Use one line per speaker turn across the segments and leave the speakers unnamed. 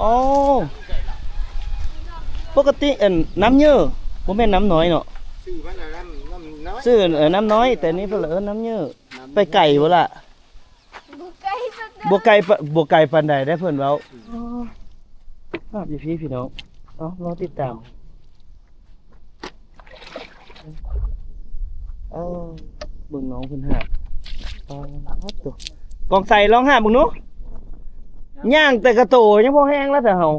อ๋อปกติน้ำเยอะบ่แม่นน้ำน้อยเนาะ
ชื่อมันน้ำน้อย
ชื่อน้ำน้อยแต่นี่เพิ่นน้ำเยอะไปไก่บ่ล่ะบ่ไก่ปานใดได้เพิ่นเว้าภาพอยู่พี่น้องรอติดตามเบิ่งน้องเพิ่นหาตัวกองใส่ร้องหาเบิ่งหนูย่างแต่กระโตยังพอแห้งแล้วแต่เฮา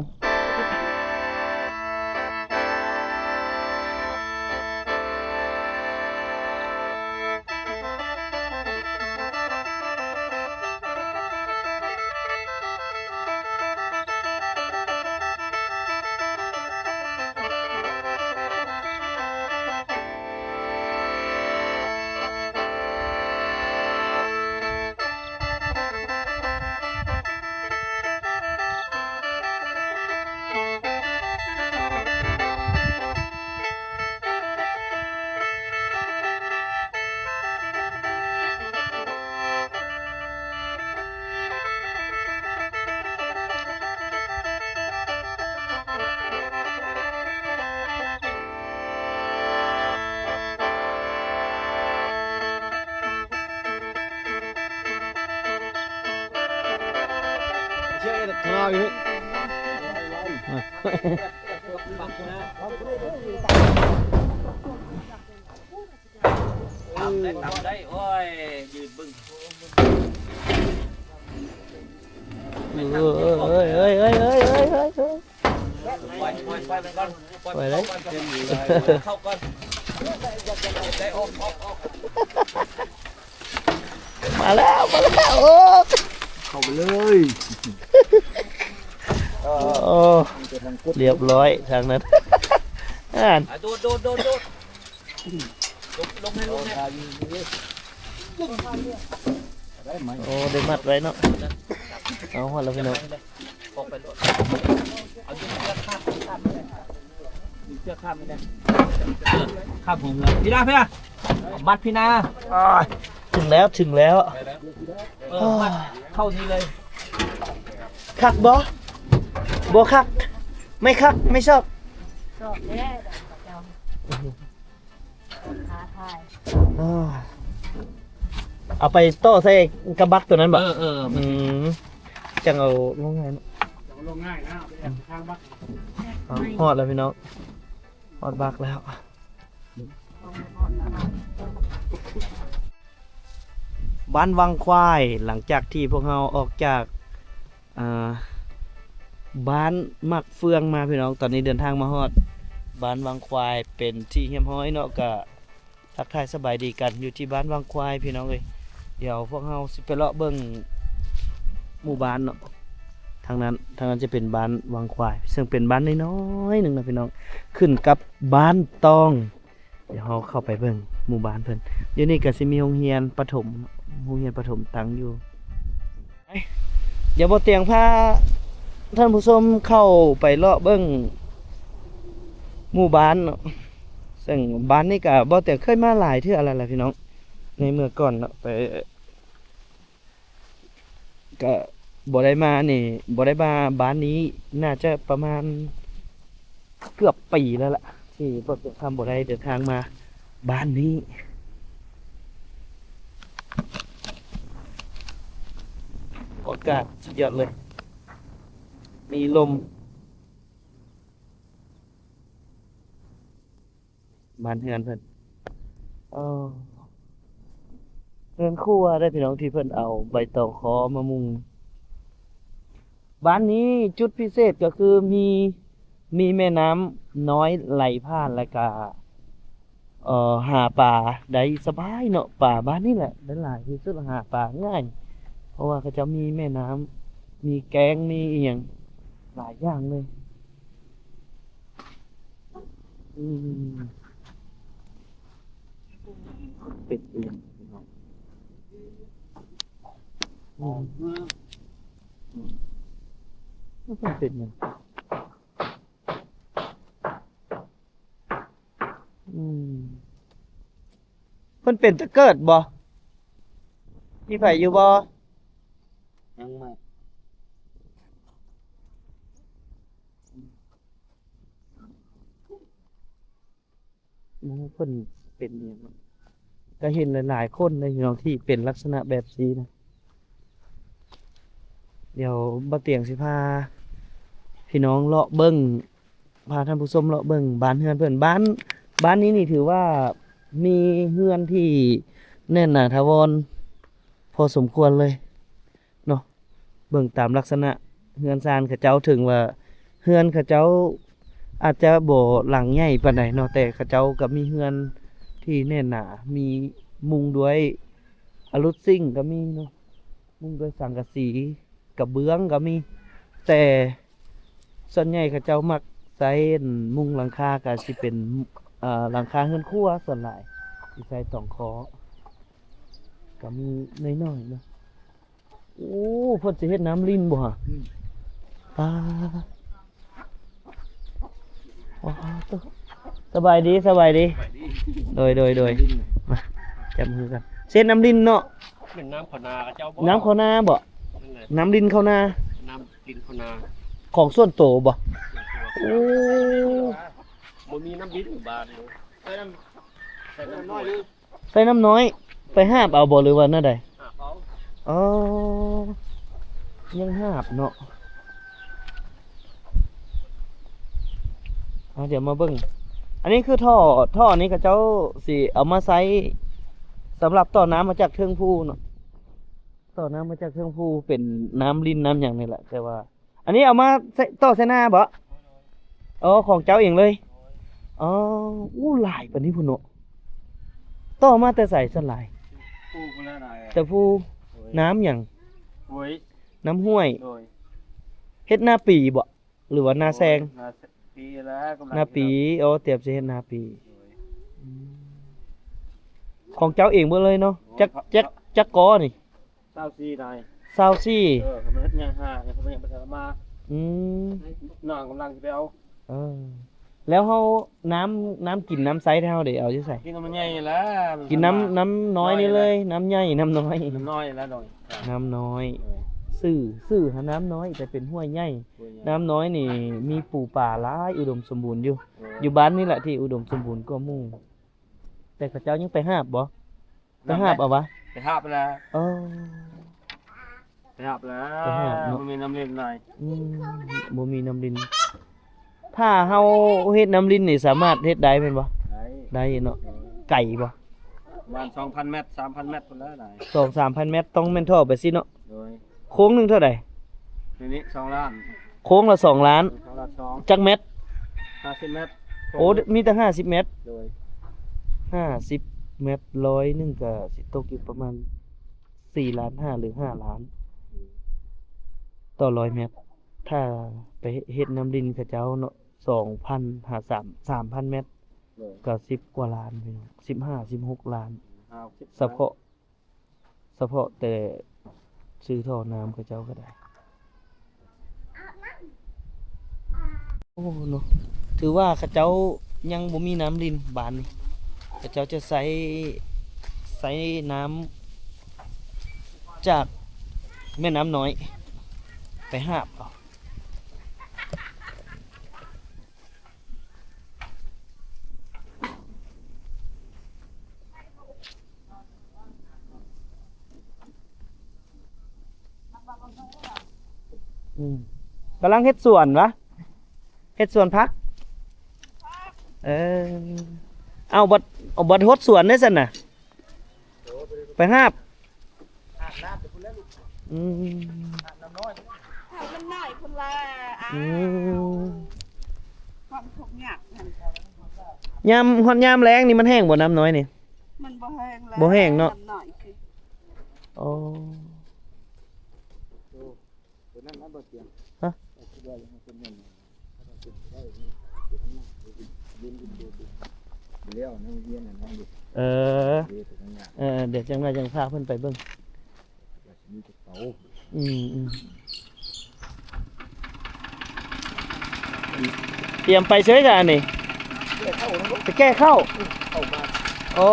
ทะเลาะอยู่
ทำได้โอ้ยยืนบึ้ง
เฮ้ย
ปล่อยไปก่อน
ปล่อยเลย
เข้าก่อนได้ออก
มาแล้วโอ้
เข้าไปเลย
เรียบร้อยทางนั้น
โดดลงให้
โอ้ได้มัดไว้เนาะเอาหัวเราพี่น้อง
ออกไปรถเอาเชือกข้ามไม่ได้ข้ามผมเลยพี่นาบัดพี่นา
ถึงแล้ว
บัดเข้านี่เลย
คักบ่คักไม่คักไม่ชอบ
ชอบแน่เจ้าท้าทาย
เอาไปโต้ใส่กระบักตัวนั้นบ่จังเอาลงง่ายเนาะ
ลงง่ายนะทางบัก
ฮอดแล้วพี่น้องฮอดบักแล้วบ้านวังควายหลังจากที่พวกเราออกจากบ้านมักเฟืองมาพี่น้องตอนนี้เดินทางมาฮอดบ้านวังควายเป็นที่เฮียมห้อยเนาะก็ทักทายสบายดีกันอยู่ที่บ้านวังควายพี่น้องเอ้ยเดี๋ยวพวกเราสิไปเลาะเบิ่งหมู่บ้านเนาะทางนั้นจะเป็นบ้านวังควายซึ่งเป็นบ้านน้อยๆนึงนะพี่น้องขึ้นกับบ้านตองเดี๋ยวเราเข้าไปเบิ่งหมู่บ้านเพิ่นเดี๋ยวนี้ก็สิมีโรงเรียนประถมตั้งอยู่เดี๋ยวบ่เตียงพาท่านผู้ชมเข้าไปเลาะเบิ่งหมู่บ้านเนาะซึ่งบ้านนี้ก็บ่เตียงเคยมาหลายเทื่ออะไรล่ะพี่น้องในเมื่อก่อนเนาะไปก็บ่ได้มาบ้านนี้น่าจะประมาณเกือบปีแล้วล่ะที่บ่เตียงทำบ่ได้เดินทางมาบ้านนี้อากาศสุดยอดเลยมีลมบ้านเฮือนเพิ่นเฮือนครัวได้พี่น้องที่เพิ่นเอาใบตองขอมามุงบ้านนี้จุดพิเศษก็คือมีแม่น้ำน้อยไหลผ่านแล้วก็หาปลาได้สบายเนาะปลาบ้านนี้แหละได้หลายที่สุดหาปลาง่ายเพราะว่าเขาจะมีแม่น้ำมีแกงมีอีหยังหลายอย่างเลยเป็ดเอียงไม่เป็ดยังเพิ่นเป็นตะเกิดบ่มีไผอยู่บ่
ยังไม่
หมู่เพิ่นเป็นอิหยังเนาะก็เห็นหลายๆคนเลยพี่น้องที่เป็นลักษณะแบบนี้นะเดี๋ยวบ่เตียงสิพาพี่น้องเลาะเบิ่งพาท่านผู้ชมเลาะเบิ่งบ้านเฮือนเพิ่นบ้านนี้นี่ถือว่ามีเฮือนที่แน่นหนาถาวรพอสมควรเลยเนาะเบิ่งตามลักษณะเฮือนซานเขาเจ้าถึงว่าเฮือนเขาเจ้าอาจจะบ่หลังใหญ่ปานใดเนาะแต่เขาเจ้าก็มีเฮือนที่แน่นหนามีมุงด้วยอลูซิ่งก็มีเนาะมุงด้วยสังกะสีกระเบื้องก็มี แต่ส่วนใหญ่เขาเจ้ามักใช้มุงหลังคาก็สิเป็นหลังคาเฮือนครัวส่วนหลายสิใช้ตองคอก็มีน้อยๆเนาะโอ้เพิ่นสิเฮ็ดน้ำลิ้นบ่ฮะปลาอ๋อตัวสบายดีโดยมาจับมือกันเส้นน้ำลิ้นเนาะ
เป็นน้ำขนาเจ้าบ่
น้ำข้าวนาบ่น้ำลิ้นข้าวนา
น้ำดินขนา
ของส่วนโตวบ่โอ้
บ่มีน้ำดินบาดเลย
ใส่น้ำน้อยดิ
ใส่น้ำน้อยไปหาบเอาบ่หรือว่าแนวใด
เขา
อ๋อยังหาบเนาะเดี๋ยวมาเบิ่งอันนี้คือท่อนี้ก็เจ้าสิเอามาใช้สำหรับต่อน้ำมาจากเทิงภูเนาะต่อน้ำมาจากเทิงภูเป็นน้ำลิ้นน้ำอย่างนี้แหละแต่ว่า อันนี้เอามาใส่ต่อใส่หน้าบ่อ๋อของเจ้าเองเลยอ๋ออู้หลายปานนี้พุ่นเนาะต่อมาแต่ใส่สลาย
ปูพุ่นละนาย
แต่ภูน้ำอย่าง
โอ้ย
น้ำห้วย
โดย
เฮ็ดหน้าปีบ่หรือว่าหน้าแซง
นาปีแล้วกำลัง
หน้าปีอ๋อเตรียมสิเฮ็ดหน้าปีของเจ้าเองเบิดเลยเนาะจักกอนี่
24นาย
ซาวซี่
เขามาเฮ็ดยังหาเขายังไปเถอะมา
อืม
น้องกำลังสิไปเอา
เออแล้วเฮาน้ำกินน้ำใสเฮาได้เอาอยู่ไส
กินมันใหญ่แล้ว
กินน้ำน้อยนี่เลยน้ำใหญ่น้ำน้อย
น้ำน้อยแล้วหน่อย
น้ำน้อยซื่อหาน้ำน้อยแต่เป็นห้วยใหญ่น้ำน้อยนี่มีปูป่าหลายอุดมสมบูรณ์อยู่บ้านนี่แหละที่อุดมสมบูรณ์กว่าหมู่แต่เขาเจ้ายังไปหาบบ่ไปหาบเอาวะ
ไปหาบแล้ว
เออ
ไปหาบแล้ว
ไปหาบเนอะ
มันมีน้ำเล่นหน่อย
บ่มีน้ำลิ้นถ้าเฮาเฮ็ดน้ำลิ้นนี่สามารถเฮ็ดได้แม่นบ่
ไหน
ได้เนาะไก่บ่
ประมาณ2,000 เมตร 3,000 เมตรพุ่นแล้วไหน
2-3,000 เมตรต้องแม่นท่อไปสิเนาะ
โดย
โค้งหนึงเท่าใด
ทีนี้2ล้าน
โค้งละ2ล้าน
2ล้าน2
จักเม็ด
50 เมตร
โอ้มีแต่50 เมตร
โดย
50 เมตร100นึงก็สิตกอยู่ประมาณ4ล้าน5หรือ5ล้าน ต่อ100 เมตร ถ้าไปเฮ็ดน้ำดินเขาเจ้าเนาะ2,000หา3,000 เมตร
โดย
ก็10กว่าล้านพี่น้อง15-16 ล้าน
50
เฉพาะแต่ซื้อท่อน้ำเขาเจ้าก็ได้ โอ้เนาะถือว่าเขาเจ้ายังบ่มีน้ำดินบานนี่เขาเจ้าจะใช้น้ำจากแม่น้ำน้อย ไปหาบเอากำลังเฮ็ดสวนวะเฮ็ดสวนพัก เอาบัดฮดสวนได้ซั่นน่ะ ไปหาบอืม
มันหน่อยคนละ
อืม
ความทุกข์ยากนั่น
ยามแล้งนี่มันแห้งบ่น้ำน้อยนี่
มันบ่แห้งแล้ว
บ่แห้งเนาะ
หน่อยคือ
อ๋อ
ตัวนั้นนะบ่เตียง
ฮะ
เลี้ยวนั่งเฮียนนั่งอยู่
เออ
เดี๋ยวตัวนั้นน่ะ
เดี๋ยวจังไดจังพาเพิ่นไปเบิ่ง
มีกระเป๋า
อืมเตรียมไปเฉยจ้ะอันนี่
เข้าแล้วก็
ไปแก้เข้า
เข้ามา
โอ้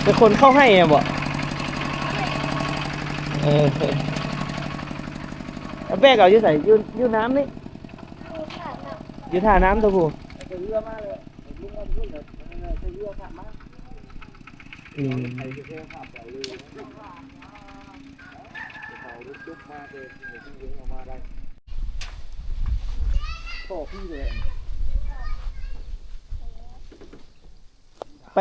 เป็นคนเข้าให้อะบ่ เอาแป้งเอาอยู่ใส่อยู่น้ำนี่อยู่ท่าน้ำตัวผู้
ใส่เรือมาเลยลุงมาขึ้นเลยใส่เรือขับมา
อืม
ใส่เรือขับไปเลยเขาลุกมาเลยที่ยิงออกมาได้พ่อพี่เลย
ไป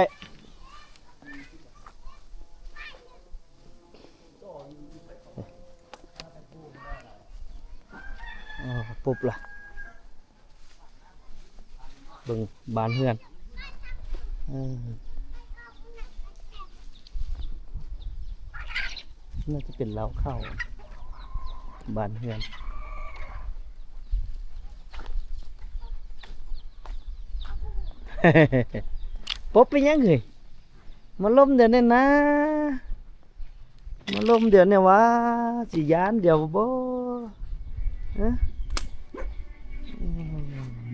อ๋อปุ๊บล่ะเบิ่งบานเฮือนน่าจะเป็นเล้าเข้าบานเฮือน ปุ๊บไปยังไงมาล้มเดี๋ยวนี้นะมาล้มเดี๋ยวนี้วะสิยานเดี๋ยวบ่ฮะ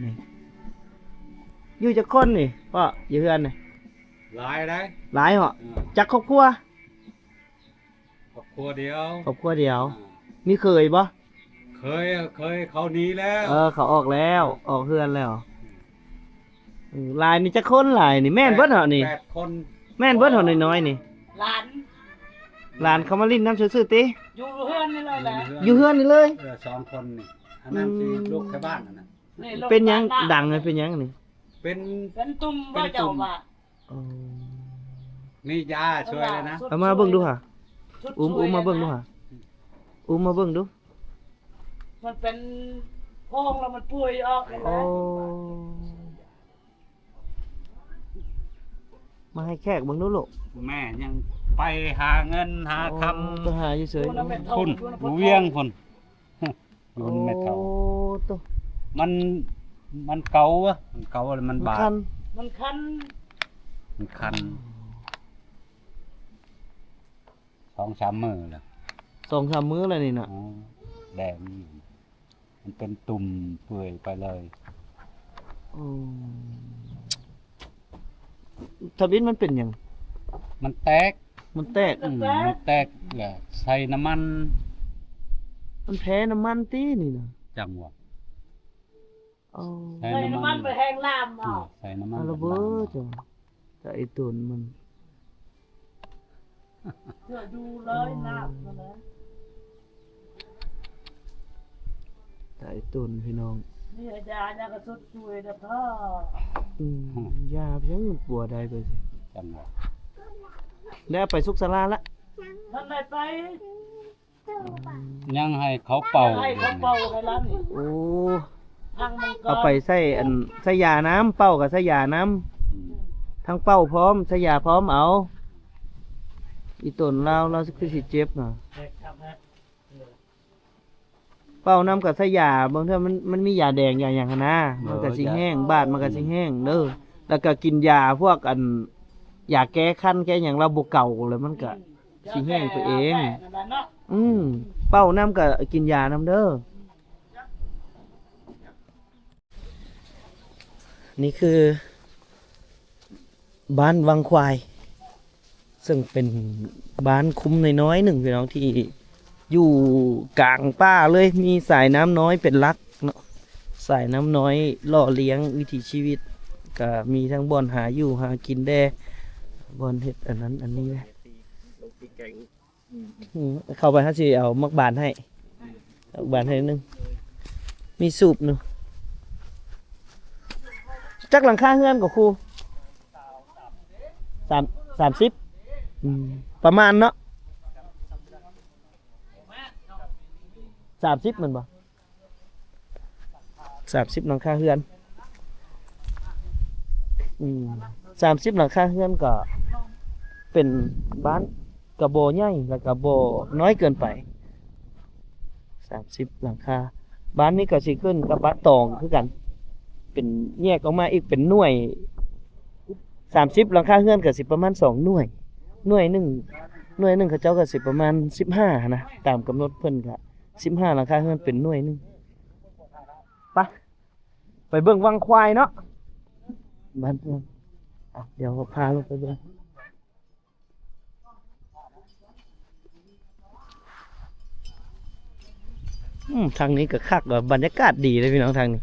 นี่อยู่จักคนนี่พ่ออยู่เฮือนนี่
หลายได้
หลายเหรอจักครอบครัว
ครอบครัวเดียว
ครอบครัวเดียว มีเคยบ่
เคยเขาหนีแล้ว
เขาออกแล้วออกเฮือนแล้วลายนี่จักคนหลายนี่แม่นเบิดเหรอนี่
8 คน
แม่นเบิดเหรอน้อยๆนี่
หลาน
หลานเขามาลิ้นน้ำซื่อๆติ
อยู่เฮือนนี่เลยแหละ
อยู่เฮือนนี่เลย
2 คนนี่อันนั้นสิลูกแค่บ้านนั่นน่ะ
นี่ลูก
เป็นหยัง
บ้า
ดังเลยเป็นหยังนี่
เป็น
เป็นตุ่มว่าเจ้าว่า
นี่ยาช่วยเลยนะ
เอามาเบิ่งดูค่ะ
ชุด
อุ้ม
สวย
มาเบิ่งดูค่ะอุ้มมาเบิ่งดู
มันเป็นพองแล้วมันป่วยออกเลย
โอ้
นะ
มาให้แขกเบิ่งดูลูก
แม่ยังไปหาเงินหาค
ไปหาอยู่เฉย
ำคุณอยู่เวียงคนอยู่ในเท่า
โอ้ตัว
มันเก่าอะมันเก่าแล้วมันบาด
คัน
มันคัน
มันคัน2-3 มื้อแล้ว
2-3 มื้อแล้วนี่น่ะ
อ๋อแดงมันเป็นตุ่มเปื่อยไปเลย
อืมทบินมันเป็นหยัง
มันแตก
มันแตก
มันแตกแหละใส่น้ำมัน
มันแพ้น้ำมันตีนี่น่ะ
จังหวะ
เอา
ใส่
ใส่น้ำมันไปแห้งน้ำ
อื
เอา
มใส่น้ำมัน
เอาละเบ้อจ้ะแต่ไอ้ตุนมัน
เพื่อดูเลยน้ำนั่นแหละ
แต่ไอ้ตุนพี่น้อง
นี่อาจารย์ก็สุดช่วยนะพ่อย
าเพียงปัวได้ไปสิ
จังหวะ
แล้วไปสุกสลาละ
ท่านไหนไป
ยังให้เขาเป่า
ให้เขาเป่าให้ร้านนี่
โอ้
ทางมังกร
เอาไปใส่ใส่ยาน้ำเป้ากับใส่ยาน้
อืม
ำทั้งเป้าพร้อมใส่ยาพร้อมเอาอีตนเราคือสิเจ็บน่ะ
ครับฮะ
เป้าน้ำกับใส่ยาบางเทีมันมียาแดงยาอย่างหั้นนะมันก็สิแห้งบาดมันก็สิแห้งเด้อแล้วก็กินยาพวกยาแก้คันแก้อย่างเราบ่เก่าเลยมันก็ สิแห้งไปเอง
นั่นแหละเนาะ
เป้าน้ำกับกินยาน้ำเด้อนี่คือ บ้านวังควาย ซึ่งเป็นบ้านคุ้มน้อยๆหนึ่งพี่น้องที่อยู่กลางป่าเลยมีสายน้ำน้อยเป็นหลักเนาะสายน้ำน้อยหล่อเลี้ยงวิถีชีวิตก็มีทั้งบ่อนหาอยู่หากินแด่บ่อนเห็ดอันนั้นอันนี้แหละเข้าไปฮะสิเอามักบานให้มักบานให้นิดนึงมีสูบหนึงจักหลังคาเฮือนกับครู30ประมาณเนาะ30มันบ่30หลังคาเฮือน30หลังคาเฮือนก็เป็นบ้านกระโบใหญ่แล้วก็บ่น้อยเกินไป30หลังคาบ้านนี้ก็สิขึ้นกับบ้านตองคือกันเป็นแยกออกมาอีกเป็นหน่วย30หลังคาเฮือนก็สิประมาณ2หน่วยหน่วยหนึ่งเขาเจ้าก็สิประมาณ15นะตามกำหนดเพิ่นก็15หลังคาเฮือนเป็นหน่วยหนึงไปเบิ่งวังควายเนาะบ้านเพิ่นเดี๋ยวพาลงไปเบิ่ง ทางนี้ก็คักว่าบรรยากาศดีเลยพี่น้องทางนี้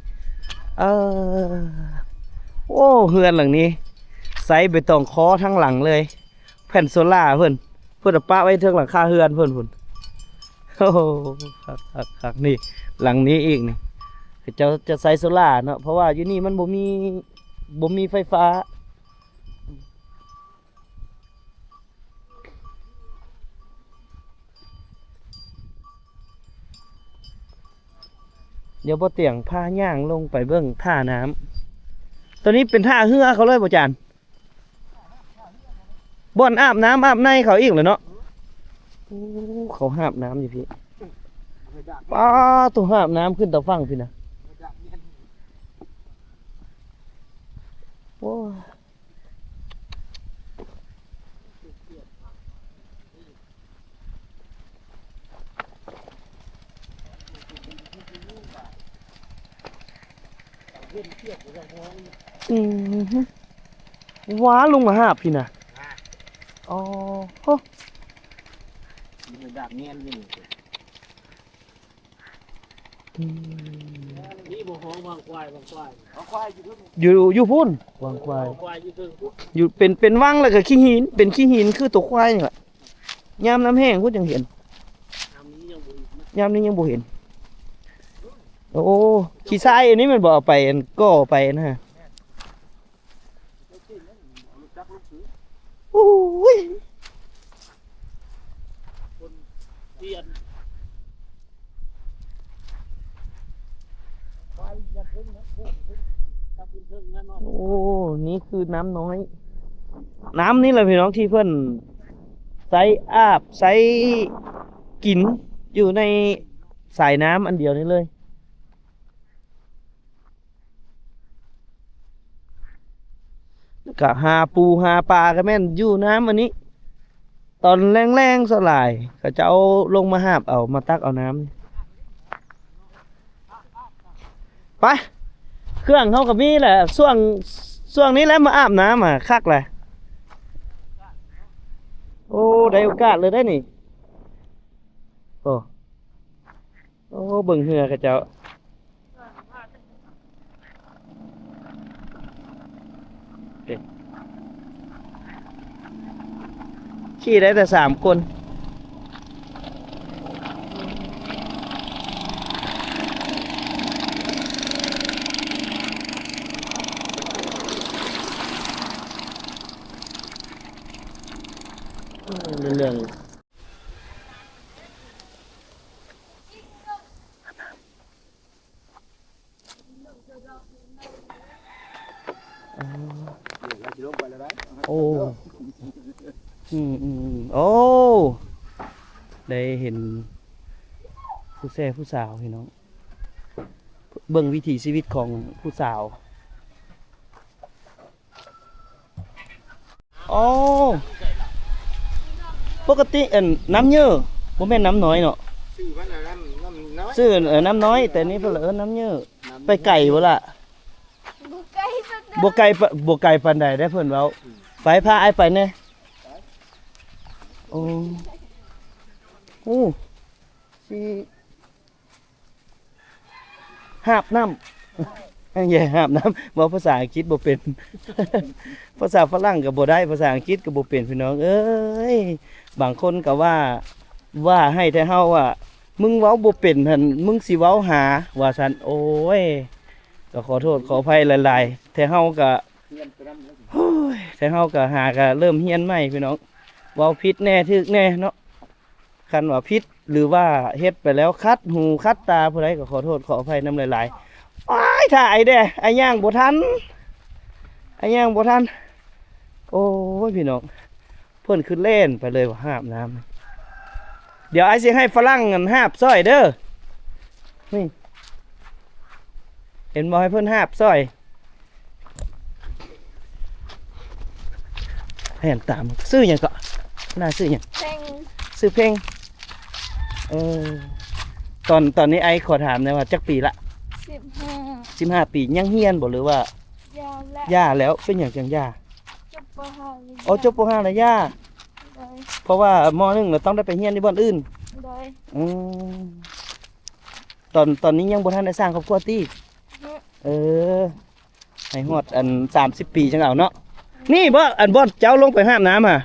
เออโอ้เฮือนหลังนี้ไซส์ใบตองคอทั้งหลังเลยแผ่นโซล่าเพิ่นเอาป้าไว้เทิงหลังคาเฮือนเพิ่นโอ้โหคักนี่หลังนี้อีกนี่จะใส่โซล่าเนาะเพราะว่าอยู่นี่มันบ่มีไฟฟ้าเดี๋ยวบ่เตียงพาย่างลงไปเบิ่งท่าน้ำตัวนี้เป็นท่าเรือเขาเลยบ่จานบ่อนอาบน้ำอาบในเขาอีกเหรอเนาะโอ้เขาอาบน้ำอยู่พี่ป้าตัวอาบน้ำขึ้นตะฟังพี่นะโอ้ว้าลงมาหาบพี่นะอ๋อโห
ดักเงี้ยนี่
นี่บ่ฮ้องวางควาย
เอาควายอยู่ด้วย
อยู่พุ่นวางควาย
ควายอยู่เทิงพุ
อยู่เป็นวังแล้วก็ขี้หินเป็นขี้หินคือตัวควายนี่แหละยามน้ำแห้งพุ่นยังเห็น
น้ำนี้ยังบ่อีกนะ
ยามนี้ยังบ่เห็นโอ้ขี้ทรายอันนี้มันบ่เอาไปอันก็เอาไปนะฮะโอ้ย
เปลี่ยน
โอ้นี่คือน้ำน้อย น้ำนี่แหละพี่น้องที่เพิ่นใส่อาบใส่กินอยู่ในสายน้ำอันเดียวนี้เลยก็หาปูหาปลาก็แม่นอยู่น้ำอันนี้ ตอนแรงๆสลายก็จะเอาลงมาหาบเอามาตักเอาน้ำไปเครื่องเขากับมีแหละช่วงนี้แหล้วมาอาบน้ำอ่ะคักแหละโอ้ได้โอกาสเลยได้นี่โอ้เบิ่งเหือกระเจ้าขี่ได้แต่3 คนเรื่องโอ้โอ้ได้เห็นผู้แซ่ผู้สาวพี่น้องเบิ่งวิถีชีวิตของผู้สาวโอ้ปกติน้ำเยอะบ่แม่นน้ำน้อยเนาะ
ชื่อมันน้ำน้อย
ซื้อน้ำน้อยแต่นี่เพิ่นน้ำเยอะไปไก่บ่ล่ะบ่ไก่ปานใดได้เพิ่นเว้าไปพาไอ้ไปแน่โอ้สิหาบน้ำอย่าหาบน้ำบ่ภาษาอังกฤษบ่เป็น ภาษาฝรั่งก็บ่ได้ภาษาอังกฤษก็บ่เป็นพี่น้องเอ้ยบางคนก็ว่าให้แต่เฮาว่ามึงเว้าบ่เป็นหั่นมึงสิเว้าหาว่าซั่นโอ้ยก็ขอโทษขออภัยหลายๆแต่เฮาก็โอ้ยแต่เฮาก็หาก็เริ่มเฮียนใหม่พี่น้องเว้าผิดแน่ถึกแน่เนาะคันว่าผิดหรือว่าเฮ็ดไปแล้วคัดหูคัดตาผู้ใดก็ขอโทษขออภัยนำหลายๆอ้ายถ่ายเด้ไอ้ย่างบ่ทันไอ้ย่างบ่ทันโอ้ยพี่น้องเพิ่นขึ้นเล่นไปเลยว่าหาบน้ำเดี๋ยวไอ้สิให้ฝรั่งเงินหาบซ้อยเด้อนี่เห็นบ่ให้เพิ่นหาบซ้อยแผ่นตามซื้อหยังก็น่าซื้อหยัง
เพลง
ซื้อเพลงตอนนี้ไอ้ขอถามหน่อยว่าจักปีละ
15
15 ปียังเฮียนบ่หรือว่าย
าวและ
ย่าแล้วเป็นหยังจังย่า
จบป .5
อ๋อจบป .5 แล้วย่า
โดย
เพราะว่าม .1 เราต้องได้ไปเฮียนที่บ้านอื่น
โดย
อืม ตอนนี้ยังบ่ทันได้สร้างครอบครัวติเออให้ฮอดอัน30 ปีจังเอาเนาะนี่บ่อันบ่เจ้าลงไปหาบน้ำอ่ะ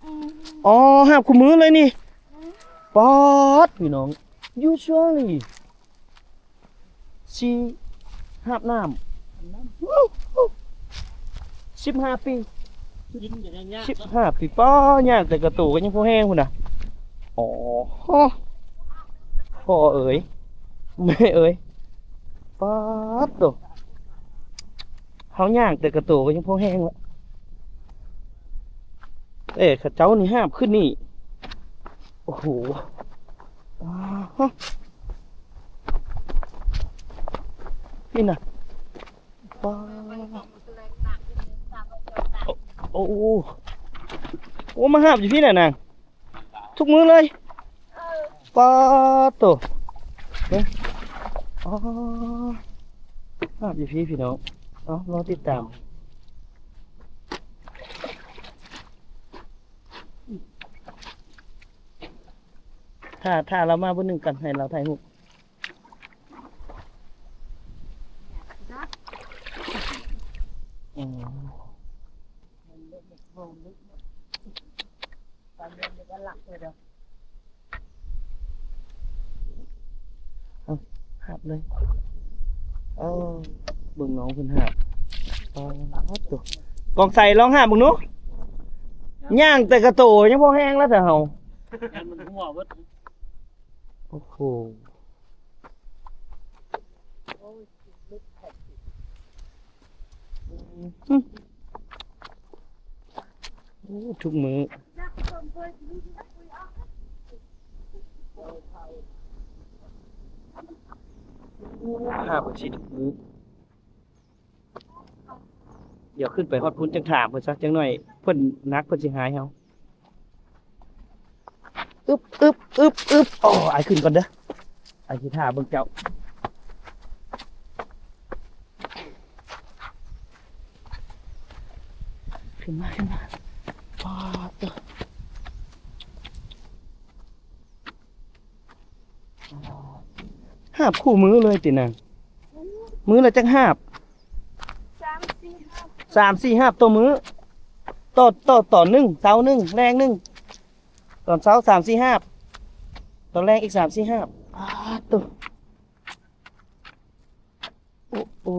อืม
อ๋อหาบคู่มือเลยนี่ป๊อดพี่น้อง usually สิหาบน้ำ15 ปี
กินอย่างเงี้ย
15 ปีป้อย่างแต่กระตูก็ยังพอแห้งพุ่นน่ะอ๋อพ่อเอ๋ยแม่เอ๋ยป๊าดโตเฮาย่างแต่กระตูก็ยังพอแห้งแล้วข้าเจ้านี่ห้ามขึ้นนี่โอ้โหอ้าวนี่น่ะป๊าดโอ้โหมาห้ามอยู่พี่น่ะนางทุกมื้อเลยป๊าดโตเฮ้ยอ๋อห้ามอยู่พี่น้องรอติดตามถ้าเรามาบนหนึ่งกันให้เราถ่ายรูปหับเลยเบิ่งน้องเพิ่นหับตัวกองใส่ร้องหับมึงนู้ย่างแต่กระโตยังพอแห้งแล้วแต่เฮา
มันหัวเบิด
โอ้โหทุกมือหาบชีทุกมือเดี๋ยวขึ้นไปฮอดพุ่นจังถามเพิ่นซะจังหน่อยเพิ่นนักเพิ่นสิหายเฮาอึบอ๋อไอ้ขึ้นก่อนเด้อไอ้สิท่าเบิ่งเจ้าขึ้นมาป๊าดเด้อหาบคู่มือเลยตินางมือละจังหาบ 3-4 หาบต่อมือต่อหนึ่งเช้าหนึ่งแรงหนึ่งตอนเช้า3-4 หาบตอนแรงอีก3-4 หาบตัวโอ้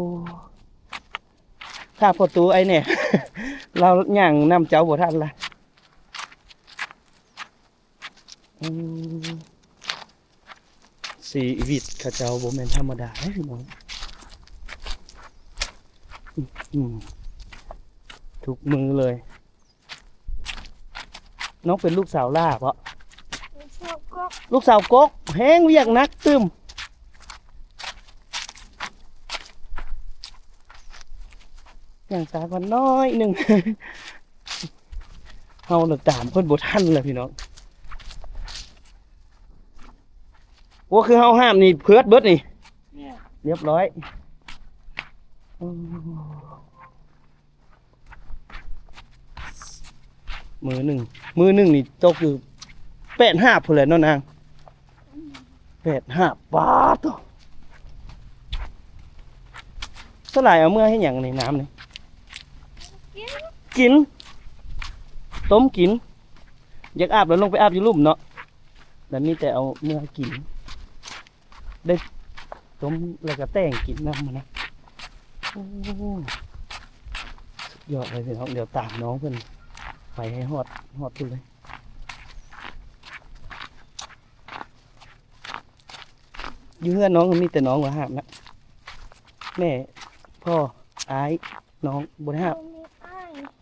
ถ้าพอตูไอเนี่ย เราย่างนำเจ้าบ่ทันละสีวิตข้าเจ้าบ่แม่นธรรมดาเด้อพี่น้องทุกมือเลยน้องเป็นลูกสาวล่าเพราะลูกสาวกกแห้งเวียกนักตึมอย่างสายพันน้อยหนึ่ง เฮาหลักตามเพิ่นบ่ทันเลยพี่น้องว่าคือเฮาห้ามนี่เพือดเบิดนี่เรียบร้อยมือหนึ่งนี่ตกอยู่8-5พุ่นแหละเนาะนาง8-5บาทเท่าไหร่เอาเมื่อให้หยังในน้ำนี่กินต้มกินอยากอาบแล้วลงไปอาบอยู่ลุ่มเนาะแต่มีแต่เอาเมื่อกินได้ต้มแล้วก็แต่งกินน้ำมันนะสุดยอดเลยพี่น้องเดี๋ยวตามน้องเพิ่นไปให้ฮอดขึ้นเลยอยู่เพื่อนน้องมีแต่น้องว่าห้ามนะแม่พ่ออายน้องบ่ได้ห้าม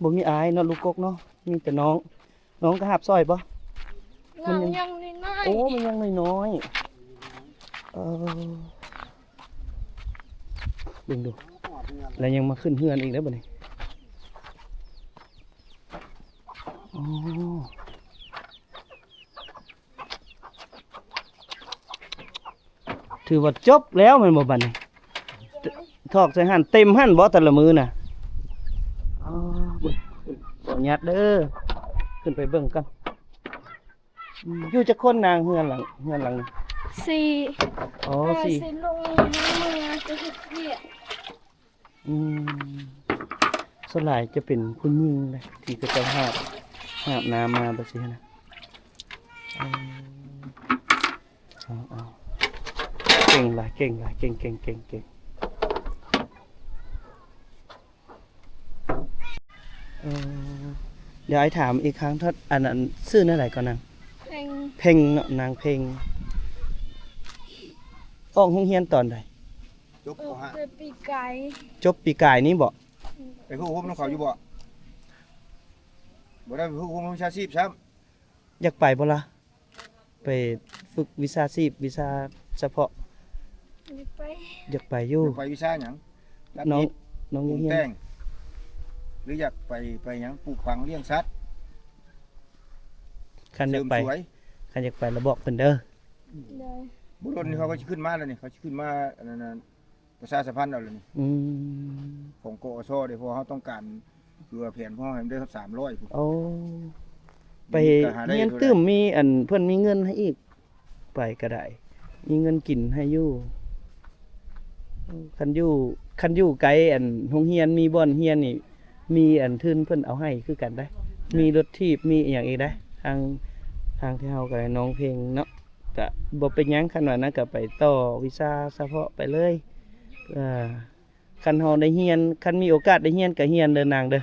บ่มีอายเนาะลูกกกเนาะมีแต่น้องก็หับซอยปะมันยังน้อยโอ้มันยังน้อยดูแล้วยังมาขึ้นเฮือนอีกแล้วบ่นี่ถือว่าจบแล้วมันบ่บัดนี้ทอกใส่หั่นเต็มหั่นบ่แต่ละมือน่ะบ่ยัดเด้อขึ้นไปเบิ่งกันอยู่จะคนนางเฮือนหลัง
สี่
อ๋อสี่
สิลงมือจะเฮ็ดเวียก
อืมส่วนหลายจะเป็นผู้หญิงเลยที่ก็จะหาบน้ำมาแบบนี้นะเอาเก่งหลายเก่งหลายเก่งเดี๋ยวไอ้ถามอีกครั้งถ้าอันนั้นชื่อนั่นไหนก่อนนาง
เพลง
เพ่งเนาะนางเพ่งออกโรงเรียนตอนใด
จบ
ออก
ฮะ
ไปปีไก่
จบปีกายนี้บ่
ไปผู้คุมน้องเขาอยู่บ่ได้ไปผู้คุมวิชาชีพครับ
อยากไปบ่ล่ะไปฝึกวิชาชีพวิชาเฉพาะ
ไม่ไป
อยากไปอยู่
ไปวิชาหยังรับ
น้อง
อิฐ
น้อง
ปลู
เฮี
ก
ยน
แต่งหรืออยากไปหยังปลูกฝังเลี้ยงสัตว์
คันอ
เสริ
ยาก
ม
ไป
สวย
คันอยากไปแล้วบอกเพิ่นเด้อ
เลย
บุรุษนี่เขาก็สิขึ้นมาแล้วนี่เขาสิขึ้นมาอันนั้นนะประชาสัมพันธ์เอาเลยนี่
อืม
ของกอชเดี๋ยวพอเขาต้องการคือว่าแผนพ่อให้มันได้สัก300พุ่น
โอ้ไป
ก็หาได้
เฮียน
เท่าใด
ตื้มมีอันเพิ่นมีเงินให้อีก ไปก็ได้ มีเงินกินให้อยู่คันอยู่ไกลอันโรงเรียนมีบ่อนเฮียนนี่ มีอันทุนเพิ่นเอาให้คือกันได้ มีรถทีบมีอหย่างอีกได้ ทางที่เฮาก็ได้น้องเพลงเนาะก็บ่เป็นหยังคันว่านั้นก็ไปต่อวิชาเฉพาะไปเลยคันเฮาได้เรียนคันมีโอกาสได้เรียนก็เรียนเด้อนางเด้อ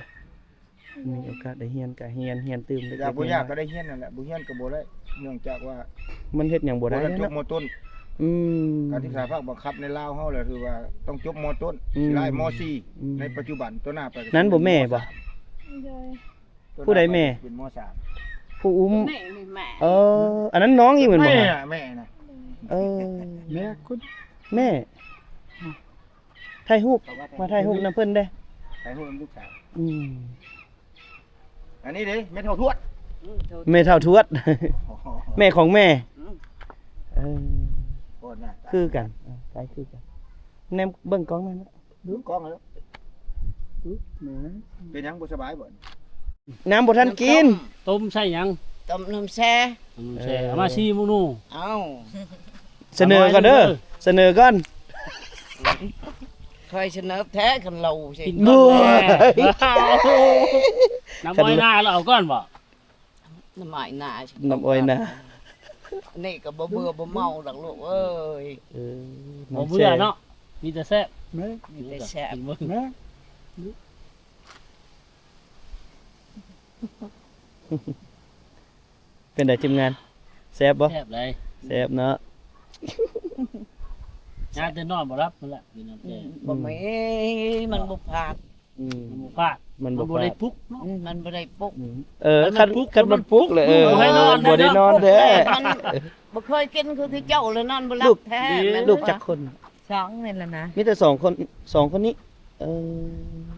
มีโอกาสได้เรียนก็เรียนตื่มเล็ก
อยาก
ๆ
บ่อยาก
น้
ก็
อย
ได้เฮียนนั่นแหละบ่เฮียนก็บ่ได้เนื่องจากว่า
ๆมันเฮ็ดหยังบ่ได้
บ่ได้จบ
เนาะ
มต้น
อืม
การศึกษาภาคบังคับในลาวเฮาเลยคือว่าต้องจบมต้น
อืม
สิไล่ม
อืม
.4 ในปัจจุบันตัวหน้าไปก็
นั้นบ่แม่บ่
เลย
ผู้ใดแม่
เป็นม
ผู้อุ้ม
แม่นี่แม่
อันนั้นน้องอีกเหมือน
.3
บ่
แม่
ฮะ
น่ะแม่น่ะ
เออ
แม่คุณ
แม่ถ่ายรูปมาถ่ายรูปนํเพิ่นได้
ใครฮู้ลูกสาว
อืม
อันนี้ดิแม่เฒ่าทวด
แม่เท่าทวด แม่ของแม่เออ
โคตรน่ะ
คือกันใกล้คือกันแนมเบิ่งกล้องนั่นนะ
ดูกล้องแล้วเป็นหยังบ่สบายบ่
น้ำบ่ทันกิน
ต้มใส่หยัง
ต้มน้ำแช่
แช่เอามาซีหมูนู
เอ้า
เสนอก่อนเด้อเสนอก่อน
เคยเสนอแท้กันเราสิ
กิน
บั
ก่อน
ว
แม่น้ำอ้อยหน้าเราเอาก่อนบ่
น้ำไม้หนาสิ
น้ำอ้อยนะ
นี่ก็บ่เบื่อบ่เมาดอกลูกเอ้ย
เออ
บ่เบื่อเนาะมีแต่แซ่บ
มีแต่แซ่บ
กินเบิ่ง
เป็นไดทีมงานแซ่บบ่
แซ่บเลย
แซ่บเนาะ
งานแต่นอนบ่รับนั่นแหละกินน้ำแช่
บ่มีมันบ่พลาด
อืม
หมูพลาด
มัน
มัน
บ่
บ่ได้
พลาด
ปลุกเนาะ
มันบ่ได้ปลุก
คันมันปลุกเลยบ่ได้นอนแท้
มันบ่เคยกินคือที่เจ้าเลยนอนบ่หลั
ลู
บ
ก
แท้แม่น
ลูกจักคน
สองนี่แหละนะ
มีแต่2 คนนี้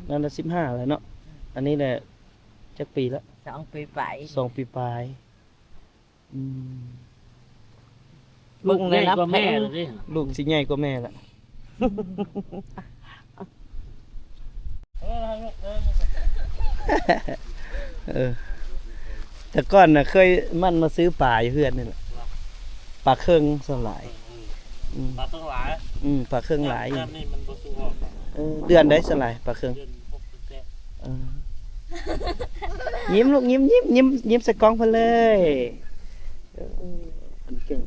นั่นละ15แล้วเนาะอันนี้แหละจักปีละ
2 ปีไป
2 ปีปลายอืม
ลูกใหญ่กว่าแม่เลยดิ
ลูกสิใหญ่กว่าแม่ละ แต่ก่อนน่ะเคยมันมาซื้อปลาอยู่เพื่อนนี่แหละปลาเครื่องสลาย
ปลาทั้งหลาย
ปลาเครื่องหลายอยู่
นี่มันบ่สู้ออก
เดือนได้สลายปลาเครื่อง
เดือน6เดือน
เออยิ้มลูกยิ้มใส่กล้องเพิ่นเลยมันเก่ง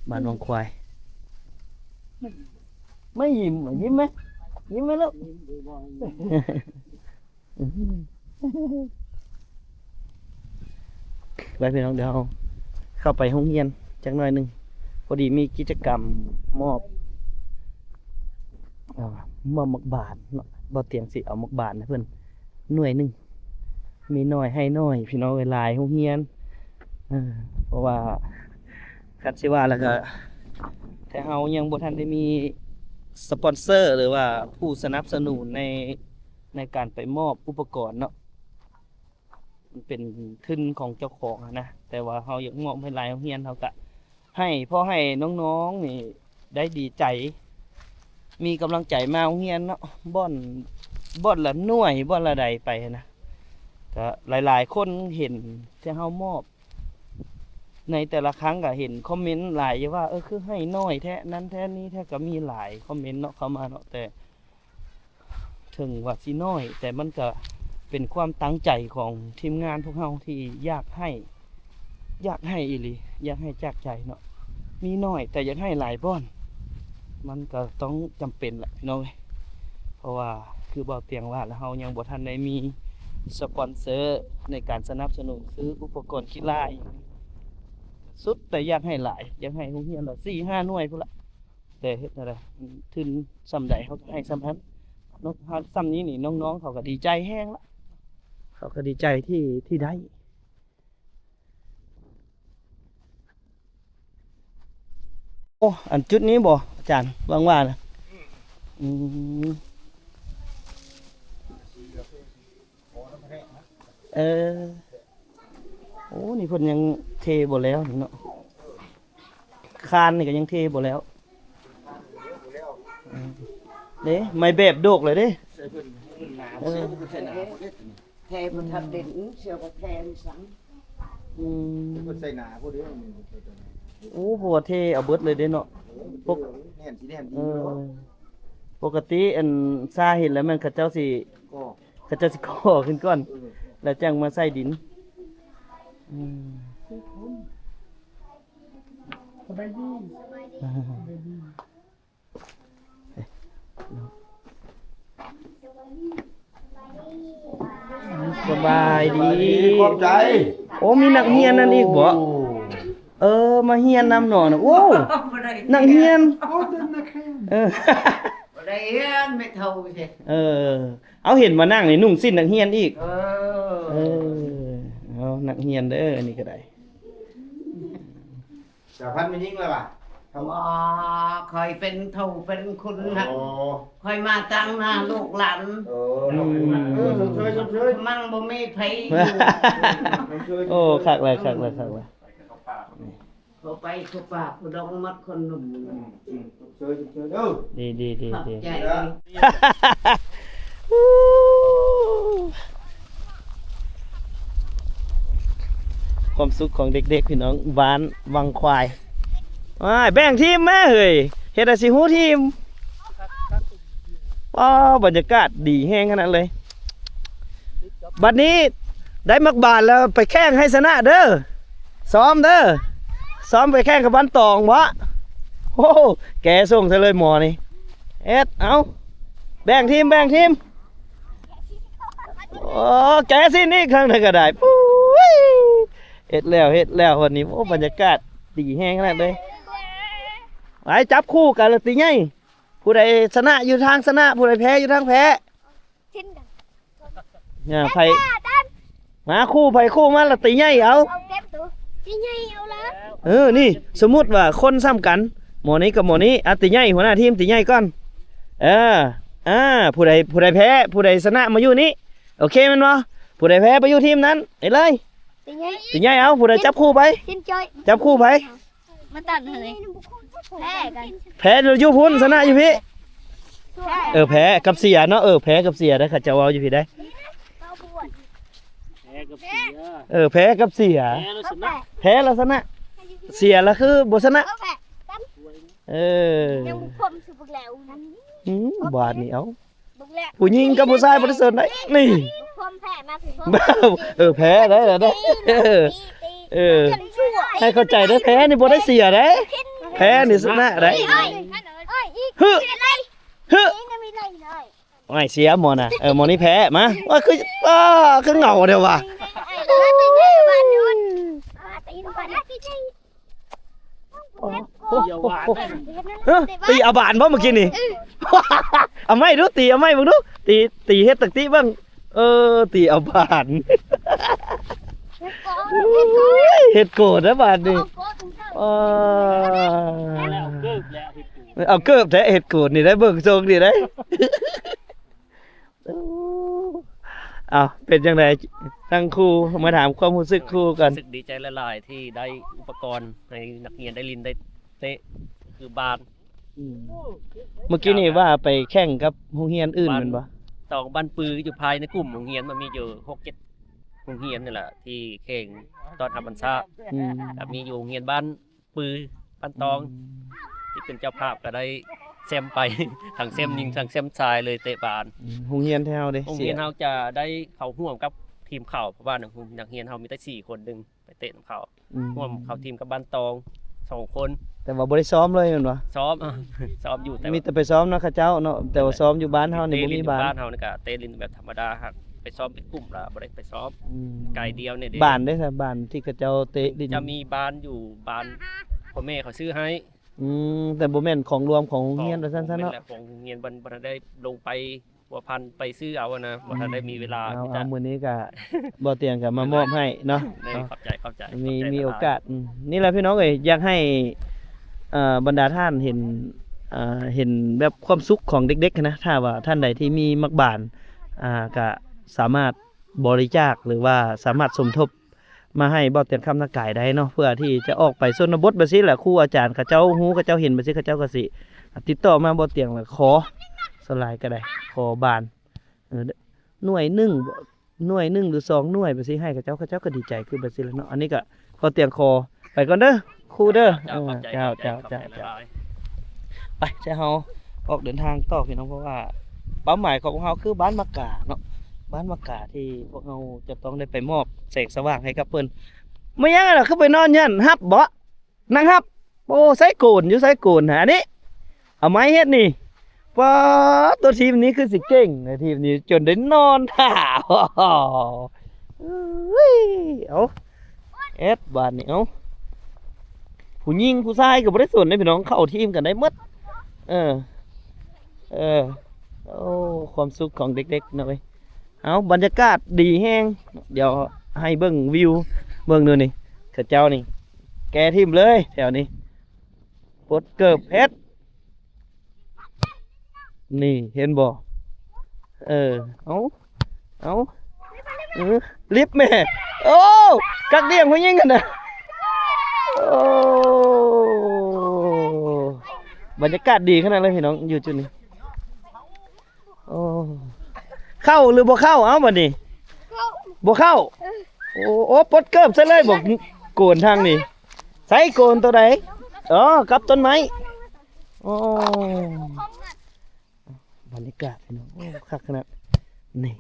บ้านวังควายไม่ยิ้มเหรอยิ้มไหมยิ้มไหมลูก ไปพี่น้องเดี๋ยวเราเข้าไปห้องเรียนจักหน่อยหนึงพอดีมีกิจกรรมมอบหมักบาทเนาะบ่เตียงสิเอาหมักบาทนะเพื่อนหน่วยหนึงมีน้อยให้น้อย พี่น้องเวลายห้องเรียนเพราะว่าคัดสิว่าแล้วก็แต่เฮายังบ่ทันได้มีสปอนเซอร์หรือว่าผู้สนับสนุนในการไปมอบอุปกรณ์เนาะมันเป็นทุนของเจ้าของอะนะแต่ว่าเฮาอยากมอบให้หลายโรงเรียนเฮาก็ให้เพราะให้น้องๆนี่ได้ดีใจ มีกำลังใจมาโรงเรียนเนาะบ่อนละหน่วยบ่อนละใดไปนะก็หลายๆคนเห็นที่เฮามอบ ในแต่ละครั้งก็เห็นคอมเมนต์หลายอยู่ว่าคือให้น้อยแท้นั้นแท้นี้แท้ก็มีหลายคอมเมนต์เนาะเข้ามาเนาะแต่ถึงว่าสิน้อย แต่มันก็เป็นความตั้งใจของทีมงานพวกเราที่อยากให้อีหลีอยากให้จากใจเนาะมีน้อยแต่อยากให้หลายบ่อนมันก็ต้องจำเป็นแหละพี่น้องเอ้ยเพราะว่าคือบ่เตียงว่าแล้วเฮายังบ่ทันได้มีสปอนเซอร์ในการสนับสนุนซื้ออุปกรณ์กีฬาอีกสุดแต่อยากให้หลายอยากให้โรงเรียนละ 4-5 หน่วยพุ่นละแต่เฮ็ดอะไรทุนส่ำใดเขาก็ให้ส่ำนั้นน้องส่ำนี้นี่น้องๆเขาก็ดีใจแห้งละเขาก็ดีใจที่ได้โอ้อันจุดนี้บ่อาจารย์ว่างว่านะโอ้นี่เพิ่นยังเทบ่แล้วนี่เนาะคานนี่ก็ยังเทบ่แล้วเด้ไม่แบบโดกเลยเด้
แทบมันทำเด่นเชียวกับแทนสัง
คนใส่หนาพวกนี้
โอ้โหเทเอาเบิดเลยเด้เนาะ
แน่นสีแน่นดี
ปกติอันซาเห็นแล้วมันเขาเจ้าสิ
ก็
ก่อขึ้นก่อน แล้วจังมาใส่ดินสบายดี
ขอบใจ
โอ้มีนักเรียนนั่นอีกบ่มาเรียนนำหน่อนะโอ้นักเรียนเออ
ได้เฮียนไม่เท่าใช่
เอาเห็นมานั่งนี่นุ่งสิ้นนักเรียนอีก
เออ
เอานักเรียนเด้ออันนี้ก็ได้
จะพันไม่ยิ่งเลยป่ะ
ว่าคอยเป็นเท่าเป็นคุณนะคอยมาตั้งหน้าลูกหลาน
ช่วย
มั่งบ่มีไผ
โอ้คักเลย
เขาไปเขาปากเขาดองมัดคนหนุ่ม
ช่วย
ดี
ขอบใจ
ความสุขของเด็กๆพี่น้องบ้านวังควายแบ่งทีมแม่เฮ้ยเฮ็ดให้สิฮู้ทีมบรรยากาศดีแห้งขนาดเลยบัดนี้ได้มักบาทแล้วไปแข่งให้ชนะเด้อซ้อมไปแข่งกับบ้านตองวะโอ้แกส่งซะเลยหมอนี่เอาแบ่งทีมโอ้แกสินี่ครั้งนึงก็ได้ปุ้ยเฮ็ดแล้ววันนี้โอ้บรรยากาศดีแห้งขนาดเลยไปจับคู่กันละตีไงผู้ใดชนะอยู่ทางชนะผู้ใดแพ้อยู่ทางแพ้เนี่ยไผมาคู่ไผคู่มาละตีไงเอานี่สมมุติว่าคนซ้ำกันหมอนี้กับหมอนี้ตีไงหัวหน้าทีมตีไงก่อนผู้ใดแพ้ผู้ใดชนะมาอยู่นี้โอเคมันบ่ผู้ใดแพ้ไปอยู่ทีมนั้นไปเลยตีไงเอาผู้ใดจับคู่ไปจับคู่ไป
มาตัดเลยแพ้กัน
แพ้อยู่พุ่นชนะอยู่พี่แพ้กับเสียเนาะแพ้กับเสียได้ค่ะจะเอาอยู่พี่ได้แพ้กับเสียแพ้แล้วชนะเสียแล้วคือบ่ชนะ
ยังบุกพรมสุบุกแล้ว
บาดนี่เอาผู้หญิงกับผู้ชายบ่ได้เสิร์ฟได้นี่
บุกพรมแพ้มาถึงพรม
แพ้ได้ให้เข้าใจได้แพ้นี่บ่ได้เสียได้แพ้นี่ชนะได้ฮึไม่เสียหมอน่ะหมอนี่แพ้มาว่าคือเหงาเดียวว่ะตีอาบานบ่เมื่อกี้นี่เอาไม่ดูตีเอาไม่มึงดูตีเฮ็ดตักตีบ้างตีอาบานเฮ็ดโกรธนะบาดนี่เอาเกิบแท้เฮ็ดโกรธนี่ได้เบิ่งทรงนี่ได้เป็นจังไดทั้งครูมาถามความรู้สึกครูกัน
รู้สึกดีใจหลายๆที่ได้อุปกรณ์ให้นักเรียนได้ลินได้เตะคือบาน
เมื่อกี้นี่ว่าไปแข่งกับโรงเรียนอื่นแม่นบ่
ตองบ้านปืออยู่ภายในกลุ่มโรงเรียนมันมีอยู่6-7 โรงเรียนนี่แหละที่เข่งตอนทำบรรษา
อืม
ก็มีอยู่โรงเรียนบ้านปือบ้านตองที่เป็นเจ้าภาพก็ได้แซมไป ทั้งแซมยิงทั้งแซมชายเลยเตะบาล
โรงเรียนแถวเด้
โรงเรียนเฮาจะได้เข้าร่วมกับทีมข่าวเพราะว่านักเรียนเฮามีแต่4คนดึงไปเตะน้ำเขา
อืม
ร่วมเข้าทีมกับบ้านตอง2คน
แต่ว่าบ่ได้ซ้อมเลยแม่นบ่
ซ้อม ซ้อมอยู่แต่
มี
ว่า
แต่ไปซ้อมเนาะเขาเจ้าเนาะแต่ว่าซ้อมอยู่บ้านเฮานี่
เตะ
บ่
ลิ
มี
นอยู่
บ้าน
บ้านเฮานี่ก็เตะลินแบบธรรมดาครับไปซ้อมเป็นกลุ่มละบ่ได้ไปซ้อม
อืม
ไกลเดียวเนี่ยเด้
บ้านเด้อครับบ้านที่เขาเจ้าเตะดิน
จะมีบ้านอยู่บ้านพ่อแม่เขาซื้อให้
แต่บ่แม่นของรวมของโรงเรียนว่าซั่นซะเนาะ
แหละของโรงเรียนบ่ทันได้ลงไปบัวพันธุ์ไปซื้อเอาอะนะบ่ทันได้มีเวลา
เอา
ที่จะ
มื้อนี้ก็บ่เตียงก็มามอบให้เนาะ
ได้
เอา
เข้าใจเข้าใจ
มี
เข้ใจ
มีโอกาสนี่แหละพี่น้องเอ้ยอยากให้บรรดาท่านเห็นเห็นแบบความสุขของเด็กๆนะถ้าว่าท่านใดที่มีมักบานก็สามารถบริจาคหรือว่าสามารถสมทบมาให้บ่เตียงคำนักกายได้เนาะเพื่อที่จะออกไปชนบทบัดซี่แหละครูอาจารย์เขาเจ้าฮู้เขาเจ้าเห็นบัดซี่เขาเจ้าก็สิติดต่อมาบ่เตียงแล้วขอสลายก็ได้ขอบานหน่วยหนึ่งหน่วยหนึ่งหรือ2หน่วยบัดซี่ให้เขาเจ้าก็ดีใจคือบัดซี่แล้วเนาะอันนี้ก็บ่เตียงขอไปก่อนเด้อครูเด้อ
เจ้าเข้าใจ
เจ้า
เข้าใจ
เจ้า
หลาย
ไปใช่เฮาออกเดินทางต่อพี่น้องเพราะว่าเป้าหมายของพวกเฮาคือบ้านมะกาเนาะบ้านมะกาที่พวกเฮาจะต้องได้ไปมอบแสงสว่างให้กับเพิ่นไม่ยังล่ะคือไปนอนยันฮับบ่นั่งฮับโอ้ใส่โกนอยู่ใส่โกนหานี่เอาไม้เฮ็ดนี่ว้าตัวทีมนี้คือสิเก่งในทีมนี้จนได้นอนท่า อุ้ยเอาเอ็ดบาดนี่เอาผู้หญิงผู้ชายก็บ่ได้สนเด้พี่น้องเข้าทีมกันได้หมด เออโอ้ความสุขของเด็กๆนะเว้ยเอาบรรยากาศดีแห้งเดี๋ยวให้เบิ่งวิวเบิ่งดูนี่เขาเจ้านี่แกทิมเลยแถวนี้ปลดเกิบเพชรนี่เห็นบ่เอาลิฟต์แม่โอ้กักเดี่ยงผู้หญิงกันนะโอ้บรรยากาศดีขนาดเลยพี่น้องอยู่จุดนี้โอ้เข้าหรือบ่เข้าเอ้าบัดนี้บ่เข้าโอ้ปลดเกิบซะเลยบอกโกนทางนี้ใส่โกนตัวใดอ๋อกับต้นไม้โอ้บรรยากาศพี่น้องโอ้คักขนาดนี่